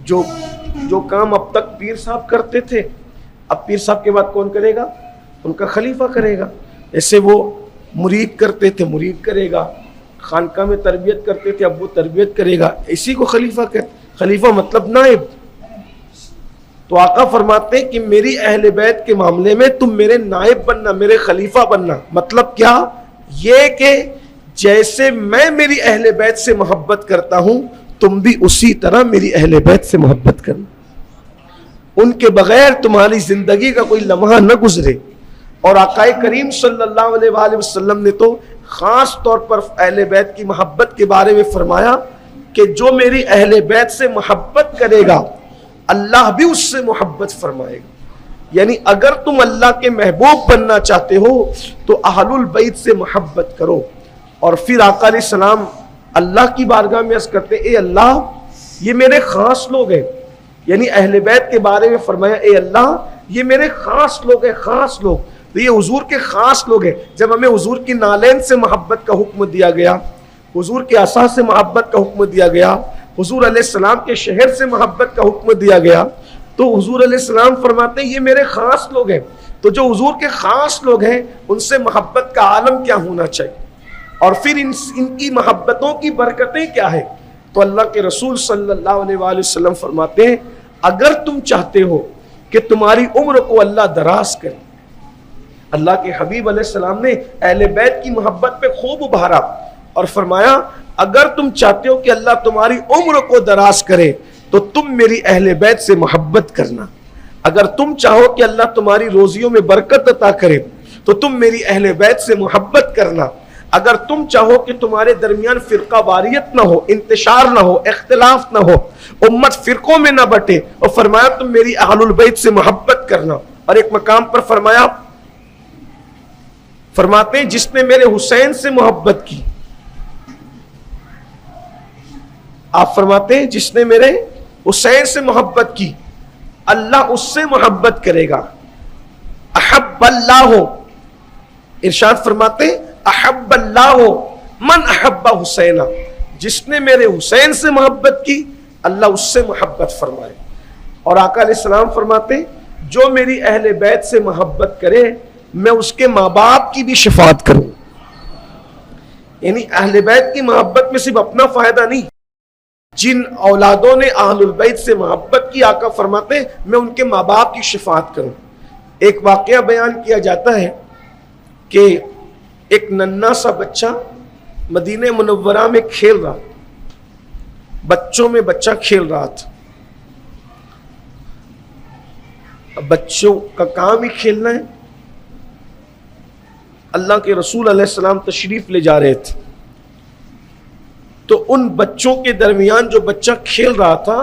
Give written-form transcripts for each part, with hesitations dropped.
जो जो काम अब तक पीर साहब करते थे, अब पीर साहब के बाद कौन करेगा? उनका खलीफा करेगा। ऐसे वो मुरीद करते थे, मुरीद करेगा। खानका में तरबियत करते थे, अब वो तरबियत करेगा। इसी को खलीफा कहते। खलीफा मतलब नाइब। तो आका फरमाते हैं कि मेरी अहले बैत के मामले में तुम मेरे नाइब बनना, मेरे खलीफा बनना। मतलब क्या? ये कि जैसे मैं मेरी अहले बैत से मोहब्बत करता हूं, तुम भी उसी तरह मेरी अहले बैत से मोहब्बत करना। उनके बगैर तुम्हारी जिंदगी का कोई लम्हा न गुजरे। और आकाए करीम सल्लल्लाहु अलैहि वसल्लम ने तो खास तौर पर अहले बैत की मोहब्बत के बारे में फरमाया कि जो मेरी अहले बैत से मोहब्बत करेगा, अल्लाह भी उससे मोहब्बत फरमाएगा। यानी अगर तुम अल्लाह के महबूब बनना चाहते हो तो अहलुल बैत से मोहब्बत करो। और फिर आका अलैहिस्सलाम अल्लाह की बारगाह में अर्ज़ करते, ए अल्लाह, ये मेरे खास लोग हैं। यानी अहले बैत के बारे में फरमाया, ए अल्लाह, ये मेरे खास लोग हैं, खास लोग। तो ये हुजूर के खास लोग हैं। जब हमें हुजूर की नालैन से मोहब्बत का हुक्म दिया गया, हुजूर के आसा से मोहब्बत का हुक्म दिया गया, हुजूर अलैहिस्सलाम के शहर से मोहब्बत का हुक्म दिया गया, तो हुजूर अलैहिस्सलाम फरमाते हैं ये मेरे खास लोग हैं। तो जो हुजूर के खास लोग हैं उनसे मोहब्बत का आलम क्या होना चाहिए, और फिर इनकी मोहब्बतों की बरकतें क्या है। तो अल्लाह के रसूल सल्लल्लाहु अलैहि वसल्लम फरमाते हैं, अगर तुम चाहते हो कि तुम्हारी उम्र को अल्लाह दराज करे, अल्लाह के हबीब अलैहिस्सलाम ने अहले बैत की मोहब्बत पे खूब उभारा और फरमाया, अगर तुम चाहते हो कि अल्लाह तुम्हारी उम्र को दराज करे तो तुम मेरी अहले बैत से मोहब्बत करना। अगर तुम चाहो कि अल्लाह तुम्हारी रोजियों में बरकत अता करे तो तुम मेरी अहले बैत से मोहब्बत करना। अगर तुम चाहो कि तुम्हारे दरमियान फिरका वारियत ना हो, इंतशार ना हो, इख्तिलाफ ना हो, उम्मत फिरकों में ना बटे, और फरमाया तुम मेरी अहलुल बैत से मोहब्बत करना। और एक मकाम पर फरमाते हैं, जिसने मेरे हुसैन से मोहब्बत की, आप फरमाते हैं जिसने मेरे हुसैन से मोहब्बत की, अल्लाह उससे मोहब्बत करेगा। अहब्बल्लाहु, इरशाद फरमाते अहब्बल्लाहु मन अहब्बा हुसैना, जिसने मेरे हुसैन से मोहब्बत की अल्लाह उससे मोहब्बत फरमाए। और आका अलैहिस्सलाम फरमाते, जो मेरी अहले बैत से मोहब्बत करे मैं उसके माँ बाप की भी शिफात करूं। यानी अहले बैत की मोहब्बत में सिर्फ अपना फायदा नहीं, जिन औलादों ने अहलुल बैत से मोहब्बत की, आका फरमाते मैं उनके माँ बाप की शिफात करूं। एक वाकया बयान किया जाता है कि एक नन्हा सा बच्चा मदीने मुनव्वरा में खेल रहा, बच्चों में बच्चा खेल रहा था। अब बच्चों का काम ही खेलना है। अल्लाह के रसूल अलैहिस्सलाम तशरीफ ले जा रहे थे, तो उन बच्चों के दरमियान जो बच्चा खेल रहा था,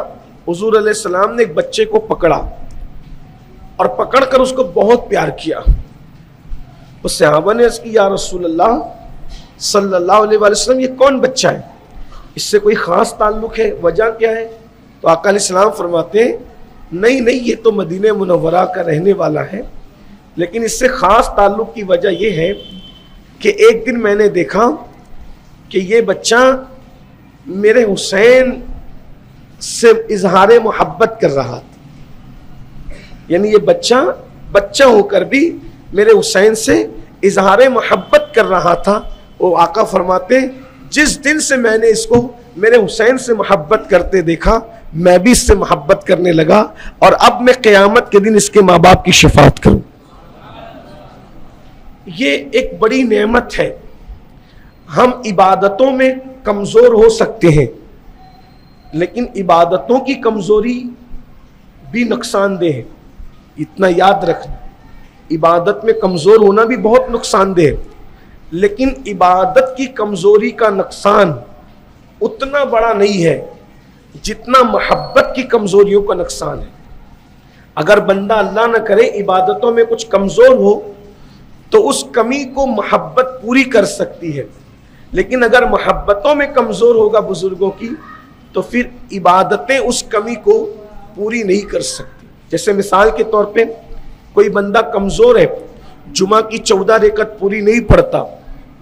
हुजूर अलैहिस्सलाम ने एक बच्चे को पकड़ा और पकड़कर उसको बहुत प्यार किया। उस सहाबा ने अर्ज़ की, या रसूल अल्लाह सल्लल्लाहु अलैहि वसल्लम, ये कौन बच्चा है, इससे कोई ख़ास ताल्लुक़ है, वजह क्या है? तो आका अलैहिस्सलाम फरमाते हैं, नहीं नहीं, ये तो मदीने मुनव्वरा का रहने वाला है, लेकिन इससे ख़ास ताल्लुक़ की वजह यह है कि एक दिन मैंने देखा कि ये बच्चा मेरे हुसैन से इजहार मोहब्बत कर रहा था। यानी ये बच्चा होकर भी मेरे हुसैन से इजहार मोहब्बत कर रहा था। वो आका फरमाते, जिस दिन से मैंने इसको मेरे हुसैन से मोहब्बत करते देखा, मैं भी इससे मोहब्बत करने लगा, और अब मैं क़यामत के दिन इसके माँ बाप की शिफात करूं। ये एक बड़ी नेमत है। हम इबादतों में कमज़ोर हो सकते हैं, लेकिन इबादतों की कमज़ोरी भी नुकसानदेह है। इतना याद रखना, इबादत में कमज़ोर होना भी बहुत नुकसानदेह है, लेकिन इबादत की कमज़ोरी का नुकसान उतना बड़ा नहीं है जितना मोहब्बत की कमज़ोरियों का नुकसान है। अगर बंदा अल्लाह न करे इबादतों में कुछ कमज़ोर हो तो उस कमी को मोहब्बत पूरी कर सकती है, लेकिन अगर मोहब्बतों में कमज़ोर होगा बुज़ुर्गों की, तो फिर इबादतें उस कमी को पूरी नहीं कर सकती। जैसे मिसाल के तौर पे कोई बंदा कमज़ोर है, जुमा की 14 रकत पूरी नहीं पढ़ता,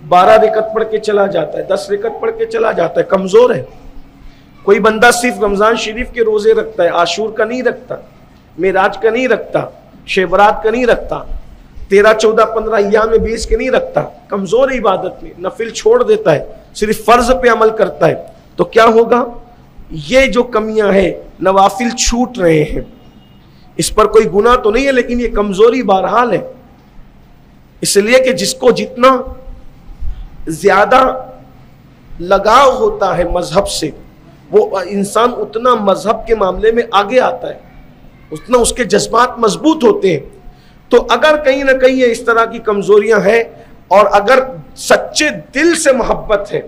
12 रकत पढ़ के चला जाता है, 10 रकत पढ़ के चला जाता है, कमज़ोर है। कोई बंदा सिर्फ रमजान शरीफ के रोजे रखता है, आशूर का नहीं रखता, मेराज का नहीं रखता, शेबरात का नहीं रखता, 13, 14, 15 अय्याम 20 के नहीं रखता, कमजोर इबादत में नफिल छोड़ देता है, सिर्फ फर्ज पे अमल करता है, तो क्या होगा? ये जो कमियां हैं, नवाफिल छूट रहे हैं, इस पर कोई गुनाह तो नहीं है, लेकिन ये कमजोरी बहरहाल है। इसलिए कि जिसको जितना ज्यादा लगाव होता है मजहब से, वो इंसान उतना मजहब के मामले में आगे आता है, उतना उसके जज्बात मजबूत होते हैं। तो अगर कहीं ना कहीं इस तरह की कमजोरियां हैं और अगर सच्चे दिल से मोहब्बत है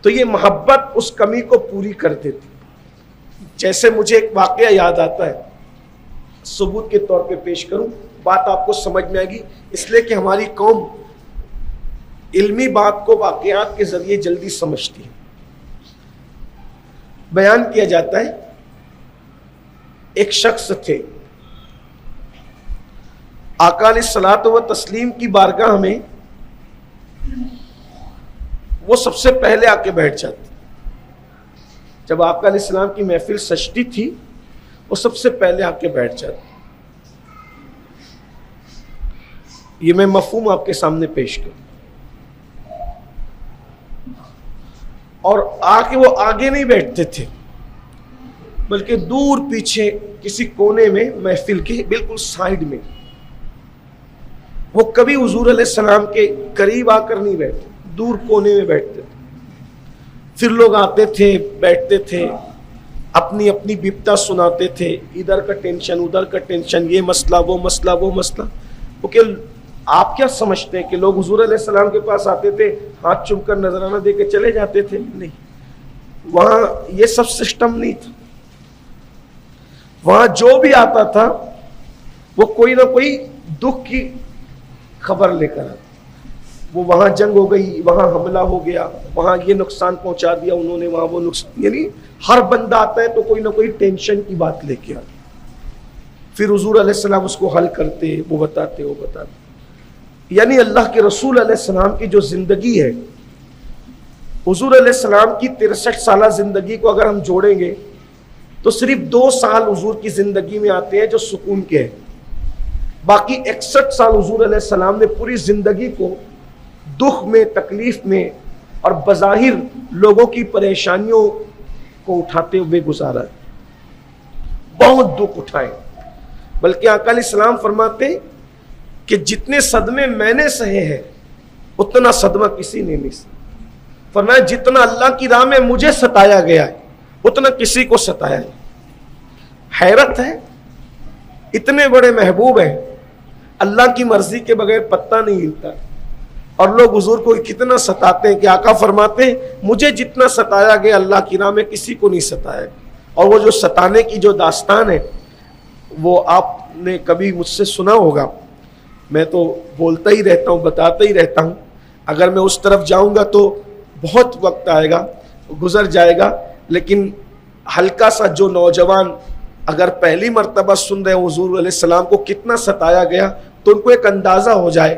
तो ये मोहब्बत उस कमी को पूरी कर देती। जैसे मुझे एक वाकया याद आता है, सबूत के तौर पे पेश करूं, बात आपको समझ में आएगी, इसलिए कि हमारी कौम इल्मी बात को वाकयात के जरिए जल्दी समझती है। बयान किया जाता है, एक शख्स थे, आका अलैहिस्सलात व तस्लीम की बारगाह में वो सबसे पहले आके बैठ जाते। जब आका अलैहिस्सलाम की महफिल सजती थी, वो सबसे पहले आके बैठ जाते। ये मैं मफहूम आपके सामने पेश करूं। और आके वो आगे नहीं बैठते थे, बल्कि दूर पीछे किसी कोने में, महफिल के बिल्कुल साइड में। वो कभी हुजूर अलैहिस्सलाम के करीब आकर नहीं बैठते, दूर कोने में बैठते थे। फिर लोग आते थे, बैठते थे, अपनी अपनी बिपता सुनाते थे, इधर का टेंशन, उधर का टेंशन, ये मसला, वो मसला, वो मसला। ओके, आप क्या समझते हैं कि लोग हुजूर अलैहिस्सलाम के पास आते थे, हाथ चूमकर नजराना दे के चले जाते थे? नहीं, वहां ये सब सिस्टम नहीं था। वहां जो भी आता था वो कोई ना कोई दुख की खबर लेकर आता। वो वहां जंग हो गई, वहां हमला हो गया, वहां ये नुकसान पहुंचा दिया उन्होंने, वहां वो नुकसान, यानी हर बंदा आता है तो कोई ना कोई टेंशन की बात लेके आता। फिर हुजूर अलैहिस्सलाम उसको हल करते, वो बताते। यानी अल्लाह के रसूल अलैहिस्सलाम की जो जिंदगी है, हुजूर अलैहिस्सलाम की 63 साल जिंदगी को अगर हम जोड़ेंगे तो सिर्फ 2 साल हुजूर की जिंदगी में आते हैं जो सुकून के हैं। बाकी 61 साल हुजूर अलैहिस्सलाम ने पूरी जिंदगी को दुख में, तकलीफ में और बज़ाहिर लोगों की परेशानियों को उठाते हुए गुजारा। बहुत दुख उठाए, बल्कि आका अलैहिस्सलाम फरमाते कि जितने सदमे मैंने सहे हैं उतना सदमा किसी ने नहीं सहा। फरमाया जितना अल्लाह की राह में मुझे सताया गया है उतना किसी को सताया नहीं। हैरत है, इतने बड़े महबूब हैं, अल्लाह की मर्जी के बगैर पत्ता नहीं हिलता, और लोग हुजूर को कितना सताते हैं कि आका फरमाते हैं मुझे जितना सताया गया अल्लाह की राह में किसी को नहीं सताया। और वो जो सताने की जो दास्तान है वो आपने कभी मुझसे सुना होगा। मैं तो बोलता ही रहता हूँ, बताता ही रहता हूँ, अगर मैं उस तरफ जाऊँगा तो बहुत वक्त आएगा, गुजर जाएगा। लेकिन हल्का सा जो नौजवान अगर पहली मर्तबा सुन रहे हैं हुजूर अलैहिस्सलाम को कितना सताया गया, तो उनको एक अंदाज़ा हो जाए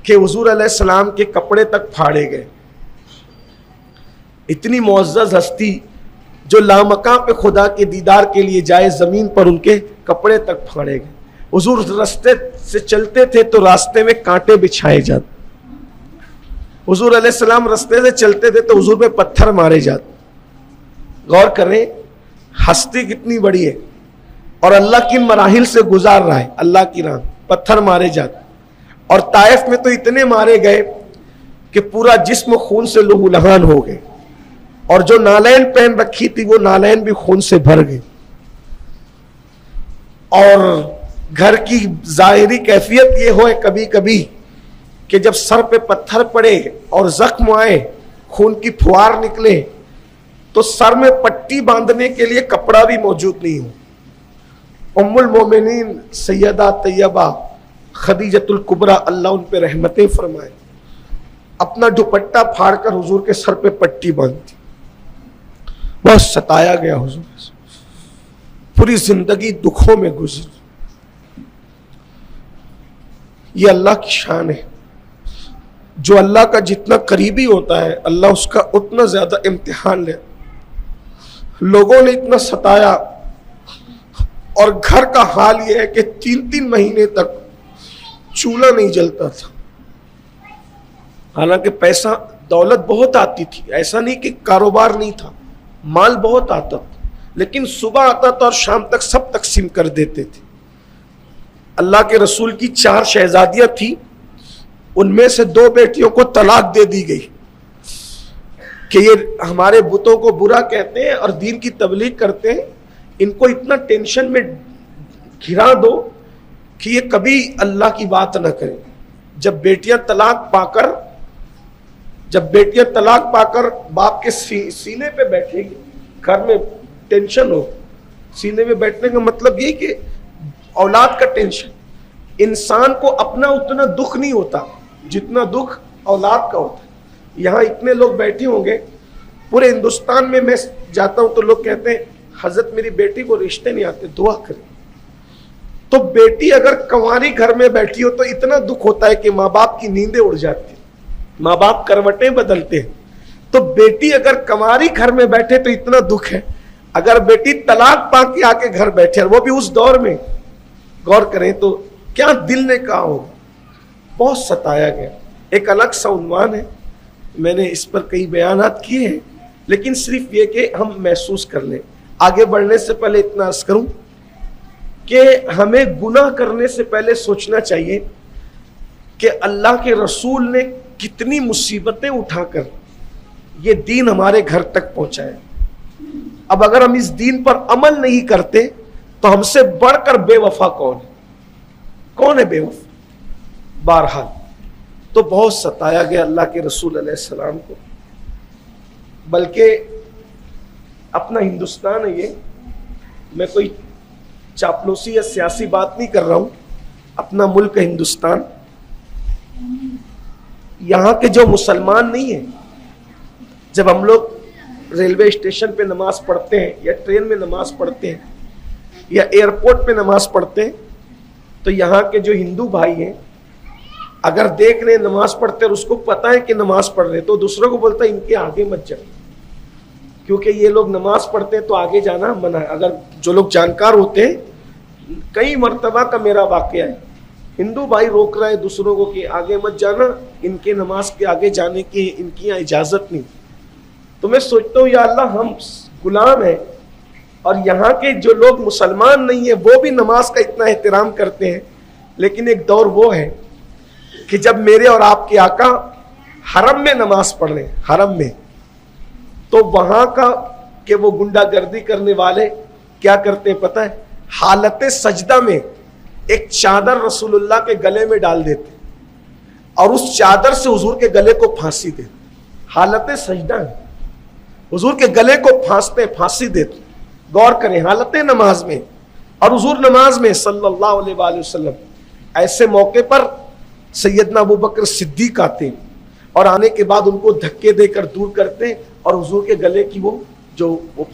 कि हुजूर अलैहिस्सलाम के कपड़े तक फाड़े गए। इतनी मुअज़्ज़ज़ हस्ती जो लामकां पे खुदा के दीदार के लिए जाए, ज़मीन पर उनके कपड़े तक फाड़े गए। हुजूर रास्ते से चलते थे तो रास्ते में कांटे बिछाए जाते, हुजूर अलैहिस्सलाम रास्ते से चलते थे तो हुजूर पे पत्थर मारे जाते। गौर करें, हस्ती कितनी बड़ी है और अल्लाह की मराहिल से गुजार रहा है, अल्लाह की राह, पत्थर मारे जाते। और ताइफ में तो इतने मारे गए कि पूरा जिस्म खून से लहूलुहान हो गए, और जो नालैन पहन रखी थी वो नालैन भी खून से भर गए। और घर की जाहिरी कैफियत ये हो कभी कभी कि जब सर पे पत्थर पड़े और जख्म आए, खून की फुहार निकले, तो सर में पट्टी बांधने के लिए कपड़ा भी मौजूद नहीं हो। उम्मुल मोमिनीन सैयदा तैयबा खदीजतुल कुबरा, अल्लाह उन पे रहमतें फरमाए, अपना दुपट्टा फाड़कर हुजूर के सर पे पट्टी बांधती। बहुत सताया गया हुजूर, पूरी जिंदगी दुखों में गुजरी। ये अल्लाह की शान है। जो अल्लाह का जितना करीबी होता है अल्लाह उसका उतना ज्यादा इम्तिहान ले। लोगों ने इतना सताया, और घर का हाल यह है कि 3-3 महीने तक चूल्हा नहीं जलता था। हालांकि पैसा दौलत बहुत आती थी, ऐसा नहीं कि कारोबार नहीं था, माल बहुत आता था, लेकिन सुबह आता था और शाम तक सब तकसीम कर देते थे। अल्लाह के रसूल की 4 शहजादियां थी, उनमें से 2 बेटियों को तलाक दे दी गई कि ये हमारे बुतों को बुरा कहते हैं और दीन की तबलीग करते हैं, इनको इतना टेंशन में घिरा दो कि ये कभी अल्लाह की बात ना करें। जब बेटियां तलाक पाकर बाप के सीने पे बैठेगी, घर में टेंशन हो, सीने में बैठने का मतलब ये कि औलाद का टेंशन। इंसान को अपना उतना दुख नहीं होता जितना दुख औलाद का होता है। यहाँ इतने लोग बैठे होंगे, पूरे हिंदुस्तान में मैं जाता हूं तो लोग कहते हैं हजरत मेरी बेटी को रिश्ते नहीं आते, दुआ करें। तो बेटी अगर कंवारी घर में बैठी हो तो इतना दुख होता है कि माँ बाप की नींदें उड़ जाती, माँ बाप करवटें बदलते हैं। तो बेटी अगर कंवारी घर में बैठे तो इतना दुख है, अगर बेटी तलाक पाके आके घर बैठे, वो भी उस दौर में, गौर करें तो क्या दिल ने कहा होगा। बहुत सताया गया। एक अलग सा उन्वान है, मैंने इस पर कई बयानात किए हैं, लेकिन सिर्फ ये कि हम महसूस कर लें। आगे बढ़ने से पहले इतना अर्ज करूं कि हमें गुनाह करने से पहले सोचना चाहिए कि अल्लाह के रसूल ने कितनी मुसीबतें उठाकर ये दीन हमारे घर तक पहुंचाया। अब अगर हम इस दीन पर अमल नहीं करते तो हमसे बढ़कर बेवफा कौन है बेवफा। बहरहाल तो बहुत सताया गया अल्लाह के रसूल अलैहिस्सलाम को, बल्कि अपना हिंदुस्तान है ये, मैं कोई चापलूसी या सियासी बात नहीं कर रहा हूं, अपना मुल्क है हिंदुस्तान। यहाँ के जो मुसलमान नहीं है, जब हम लोग रेलवे स्टेशन पे नमाज पढ़ते हैं या ट्रेन में नमाज पढ़ते हैं या एयरपोर्ट पे नमाज पढ़ते हैं, तो यहाँ के जो हिंदू भाई हैं अगर देख रहे नमाज पढ़ते और उसको पता है कि नमाज पढ़ रहे, तो दूसरों को बोलता है इनके आगे मत जाओ, क्योंकि ये लोग नमाज पढ़ते हैं तो आगे जाना मना है। अगर जो लोग जानकार होते हैं, कई मर्तबा का मेरा वाकया है, हिंदू भाई रोक रहा है दूसरों को कि आगे मत जाना, इनके नमाज के आगे जाने की इनकी यहाँ इजाजत नहीं। तो मैं सोचता हूँ या अल्लाह, हम गुलाम हैं और यहाँ के जो लोग मुसलमान नहीं है वो भी नमाज का इतना एहतराम करते हैं। लेकिन एक दौर वो है कि जब मेरे और आपके आका हरम में नमाज पढ़ रहे हैं, हरम में, तो वहां का कि वो गुंडागर्दी करने वाले क्या करते हैं पता है, हालत सजदा में एक चादर रसूलुल्लाह के गले में डाल देते और उस चादर से हुजूर के गले को फांसी देते। हालत सजदा में हुजूर के गले को फांसी देते। गौर करें, हालत नमाज में, और हुजूर नमाज में सल्लल्लाहु अलैहि वसल्लम। ऐसे मौके पर सैयदना अबू बकर सिद्दीक आते हैं और आने के बाद उनको धक्के देकर दूर करते हैं और हुजूर के गले की वो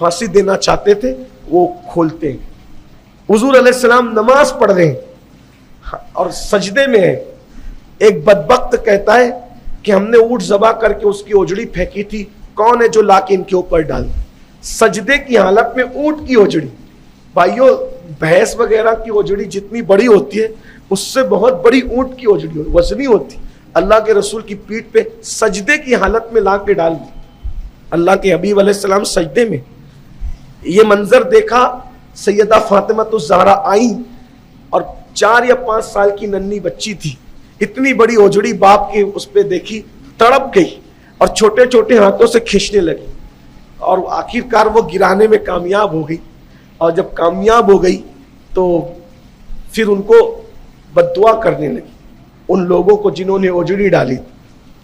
फांसी देना चाहते थे वो खोलते हैं। हुजूर अलैहिस्सलाम नमाज पढ़ रहे हैं और सजदे में है। एक बदबख्त कहता है कि हमने ऊंट ज़बा करके उसकी ओजड़ी फेंकी थी, कौन है जो लाके इनके ऊपर डाल। सजदे की हालत में ऊंट की ओजड़ी, भाइयों भैंस वगैरह की ओजड़ी जितनी बड़ी होती है उससे बहुत बड़ी ऊंट की ओजड़ी वजनी होती, अल्लाह के रसूल की पीठ पे सजदे की हालत में ला के डाल दी। अल्लाह के हबीब अलैहिस्सलाम सजदे में। ये मंजर देखा, सैयदा फातिमा तो ज़हरा आई और 4 या 5 साल की नन्ही बच्ची थी, इतनी बड़ी ओजड़ी बाप की उस पर देखी, तड़प गई और छोटे छोटे हाथों से खींचने लगी और आखिरकार वो गिराने में कामयाब हो गई। और जब कामयाब हो गई तो फिर उनको बद्दुआ करने लगी उन लोगों को जिन्होंने ओजड़ी डाली।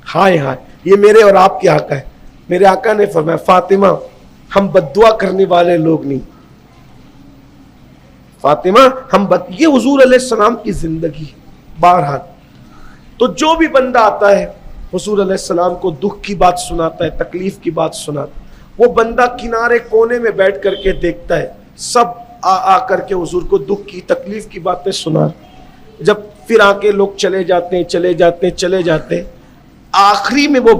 हाय हाय, ये मेरे और आपके आका है। मेरे आका ने फरमाया, फातिमा हम बद्दुआ करने वाले लोग नहीं, फातिमा ये हुजूर अलैहिस्सलाम की जिंदगी। बहरहाल तो जो भी बंदा आता है हुजूर अलैहिस्सलाम को दुख की बात सुनाता है, तकलीफ की बात सुनाता है, वो बंदा किनारे कोने में बैठ करके देखता है, सब आ करके हुजूर को दुख की तकलीफ की बातें सुना। जब फिर आके लोग चले जाते हैं, आखिरी में वो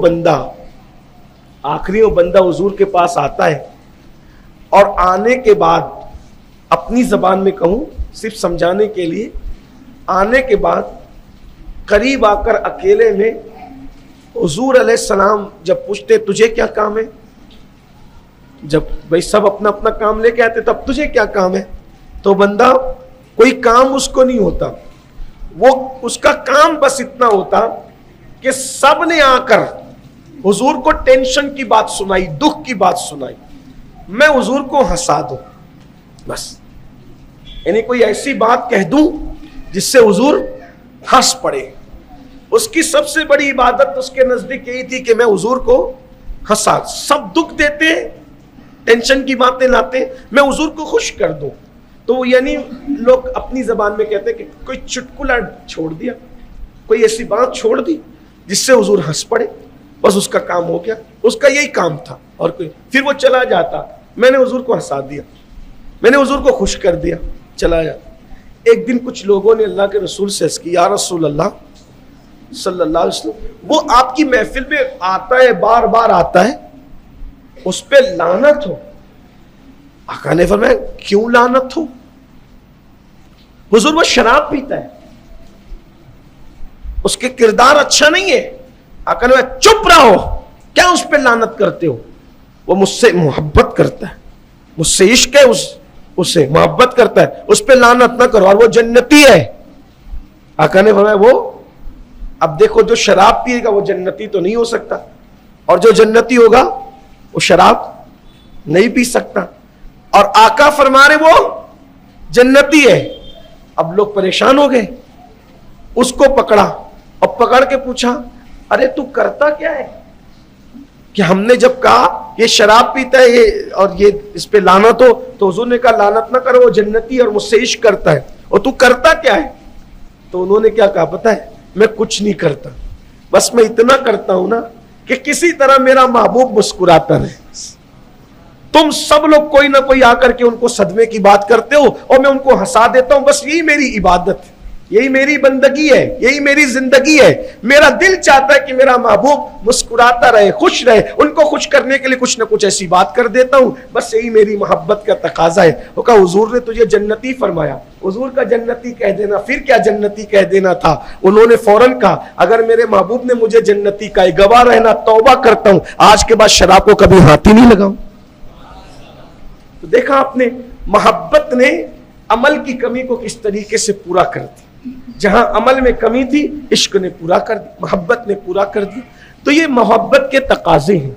बंदा हुजूर के पास आता है और आने के बाद अपनी जबान में कहूं सिर्फ समझाने के लिए, आने के बाद करीब आकर अकेले में हुजूर अलैहिस्सलाम जब पूछते तुझे क्या काम है, जब भाई सब अपना अपना काम लेके आते तब तुझे क्या काम है, तो बंदा कोई काम उसको नहीं होता, वो उसका काम बस इतना होता कि सब ने आकर हुजूर को टेंशन की बात सुनाई, दुख की बात सुनाई, मैं हुजूर को हंसा दूं बस, यानी कोई ऐसी बात कह दूं जिससे हुजूर हंस पड़े। उसकी सबसे बड़ी इबादत उसके नजदीक यही थी कि मैं हुजूर को हंसा, सब दुख देते टेंशन की बातें लाते, मैं हुजूर को खुश कर दूं। तो यानी लोग अपनी जबान में कहते हैं कि कोई चुटकुला छोड़ दिया, कोई ऐसी बात छोड़ दी जिससे हुजूर हंस पड़े, बस उसका काम हो गया, उसका यही काम था। और कोई फिर वो चला जाता, मैंने हुजूर को हंसा दिया, मैंने हुजूर को खुश कर दिया, चला जाता। एक दिन कुछ लोगों ने अल्लाह के रसूल से अर्ज़ की, या रसूल अल्लाह सल्लल्लाहु अलैहि वसल्लम, वो आपकी महफिल में आता है, बार बार आता है, उस पे लानत हो। आका ने फरमाया क्यों लानत हो? हुजूर वो शराब पीता है, उसके किरदार अच्छा नहीं है। आका ने चुप रहो, क्या उस पे लानत करते हो? वो मुझसे मोहब्बत करता है, मुझसे इश्क है, उससे मोहब्बत करता है, उस पे लानत ना करो, और वो जन्नती है। आका ने फरमाया वो, अब देखो जो शराब पिएगा वो जन्नती तो नहीं हो सकता, और जो जन्नती होगा वो शराब नहीं पी सकता। और आका फरमा रहे वो जन्नती है। अब लोग परेशान हो गए, उसको पकड़ा और पकड़ के पूछा, अरे तू करता क्या है? कि हमने जब कहा ये शराब पीता है ये, और ये इस पे लानत हो, तो हुजूर ने कहा लानत ना करो, वो जन्नती और मुझसे इश्क करता है, और तू करता क्या है? तो उन्होंने क्या कहा पता है? मैं कुछ नहीं करता, बस मैं इतना करता हूं ना कि किसी तरह मेरा महबूब मुस्कुराता रहे। तुम सब लोग कोई ना कोई आकर के उनको सदमे की बात करते हो और मैं उनको हंसा देता हूं, बस यही मेरी इबादत है, यही मेरी बंदगी है, यही मेरी जिंदगी है। मेरा दिल चाहता है कि मेरा महबूब मुस्कुराता रहे, खुश रहे, उनको खुश करने के लिए कुछ ना कुछ ऐसी बात कर देता हूं, बस यही मेरी मोहब्बत का तकाजा है। वो कहा हुजूर ने तुझे जन्नती फरमाया, हुजूर का जन्नती कह देना, फिर क्या जन्नती कह देना था। उन्होंने फौरन कहा अगर मेरे महबूब ने मुझे जन्नती कहा, गवाह रहना, तौबा करता हूं, आज के बाद शराब को कभी हाथ ही नहीं लगाऊं। तो देखा आपने, मोहब्बत ने अमल की कमी को किस तरीके से पूरा कर दी। जहां अमल में कमी थी, इश्क ने पूरा कर दी, मोहब्बत ने पूरा कर दी। तो ये मोहब्बत के तकाजे हैं।